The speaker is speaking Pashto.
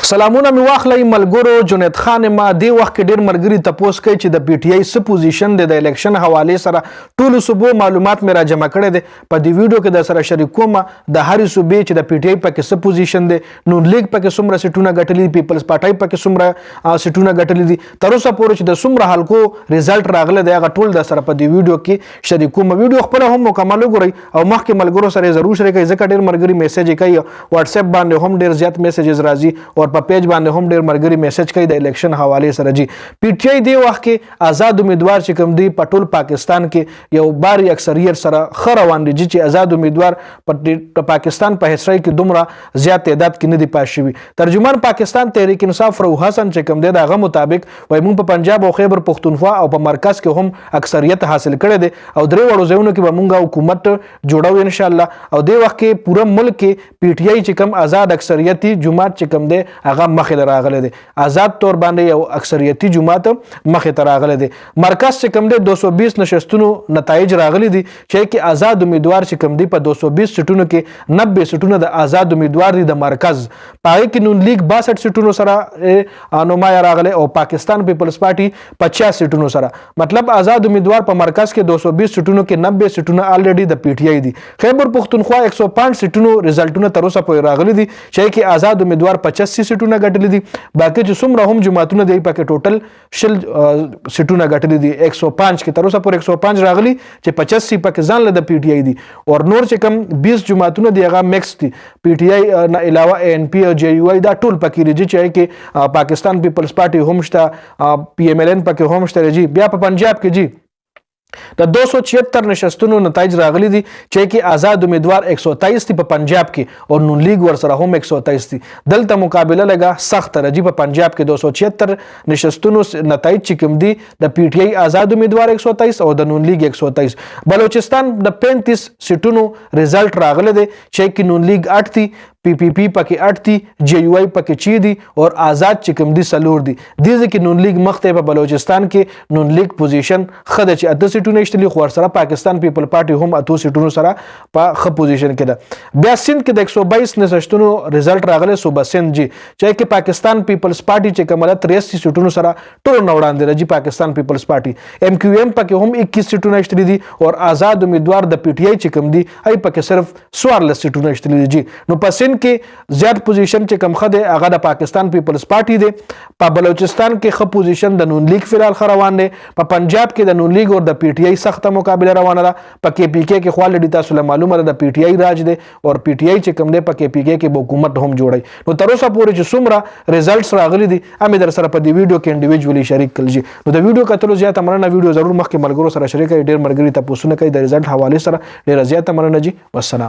سلامونه می واخلای ملګرو جنید خان ما دی وخت کې ډیر ملګری تپوس کوي چې د پی ټی آی س پوزیشن د الیکشن حواله سره ټول صوبو معلومات مې را جمع کړي دي په دې ویډیو کې د سره شریکوم د هرې صوبې چې د پی ټی آی پکې س پوزیشن دی نو لیگ پکې څومره سټونه ګټلې پیپلز پارټای پکې څومره سټونه ګټلې دي تر اوسه پورې چې د څومره حلقو ریزلټ راغله دی هغه ټول د سره په دې ویډیو کې شریکوم ویډیو خپل هم مکمل وګورئ او مخکې ملګرو سره ضرور شریکئ ځکه ډیر ملګری میسج کوي واتس اپ باندې هم ډیر زیات میسجز راځي او په پیج باندې هم ډیر مرګري میسج کوي د الیکشن حواله سره جی پی ټی آی دی وخت کې آزاد امیدوار چې کوم دی په ټول پاکستان کې یو باري اکثریت سره خروان دي چې آزاد امیدوار په پاکستان په هسټری کې دومره زیات تعداد کې نه دی پاس شوی ترجمان پاکستان تحریک انصاف روح حسن چې کوم دی دغه مطابق وای مونږ په پنجاب او خیبر پختونخوا او په مرکز کې هم اکثریت حاصل کړي دي او درې وړو ځایونو کې به مونږ حکومت جوړو ان شاء الله او دی وخت کې پوره ملک کې پی ټی آی چې کوم آزاد اکثریتي جماعت چې کوم دی هغه مخې راغله دي آزاد تور باندې یو اکثریتي جماعت مخې ته راغله دي مرکز چې کوم دی 220 نشستونو نتایج راغلي دي چې کې آزاد امیدوار چې کوم دی په 220 سټونو کې 90 سټونه د آزاد امیدوار دي د مرکز پای کې نون لیگ 62 سټونو سره نمایه راغله او پاکستان پیپلز پارټي 50 سټونو سره مطلب آزاد امیدوار په مرکز کې 220 سټونو کې 90 سټونه الریډي د پی ټی آی دي خیبر پختونخوا 105 سټونو ریزلټونه تر اوسه پورې راغلي دي چې کې آزاد امیدوار 85 سټونه ګټلي دي باقي چې څومره هم جماعتونه دی پکې ټوټل شل سټونه ګټلي دي 105 کې تر اوسه پورې 105 راغلي چې 85 پکې ځان له د پی ټی آی دي او نور چې کم 20 جماعتونه دی هغه مکس دي پی ټی آی نه علاوه ان پی او جی یو آی دا ټول پکې لري چې کې پاکستان پیپلز پارټي هم شته پی ایم ایل ان پکې هم شته جی بیا په پنجاب کې جی د 276 نشستونو نتایج راغلي دي چې کې آزاد امیدوار 123 دي په پنجاب کې او نون لیگ ور سره هم 123 دي دلته مقابله لګه سخت راځي په پنجاب کې 276 نشستونو نتایج چې کوم دي د پی ټی آی آزاد امیدوار 123 او د نون لیگ 123 بلوچستان د 35 سټونو ریزلټ راغله دي چې کې نون لیگ 8 دي پی پی پی پکې 8 دي جی یو آی پکې 6 دي او آزاد چې کوم دي سلور دي د ځکه نون لیگ مخته په بلوچستان کې نون لیگ پوزیشن خده چې اته سټونه شتلي خو سره پاکستان پیپل پارټي هم اته سټونو سره په خ پوزیشن کې ده بیا سند کې د 122 نشستونو ریزلټ راغله صوبه سند جی چې کې پاکستان پیپلز پارټي چې کومه 83 سټونو سره ټول نوړاندې راځي پاکستان پیپلز پارټي ایم کیو ایم پکې هم 21 سټونه شتلي دي او آزاد امیدوار د پی ټی آی چې کوم دي ای پکې صرف 14 سټونه شتلي دي نو پس کې زیات پوزیشن چې کم خده هغه د پاکستان پیپلز پارټي دی په بلوچستان کې خ پوزیشن د نون لیگ فلال روان دی په پنجاب کې د نون لیگ او د پی ټی آی سخت مقابله روانه ده په کې پی کې خپل تاسو له معلومه ده د پی ټی آی راج دی او پی ټی آی چې کم دی په کې پی کې به حکومت هم جوړي نو تر اوسه پورې چې څومره ریزلټس راغلي دي امې در سره په دې ویډیو کې انډیویډوالي شریک کړئ نو د ویډیو کتلو زیاته مننه ویډیو ضرور مخکې ملګرو سره شریک کړئ ډیر مرګري تاسو نه کوي د ریزلټ حواله سره ډیر زیاته مننه جی والسلام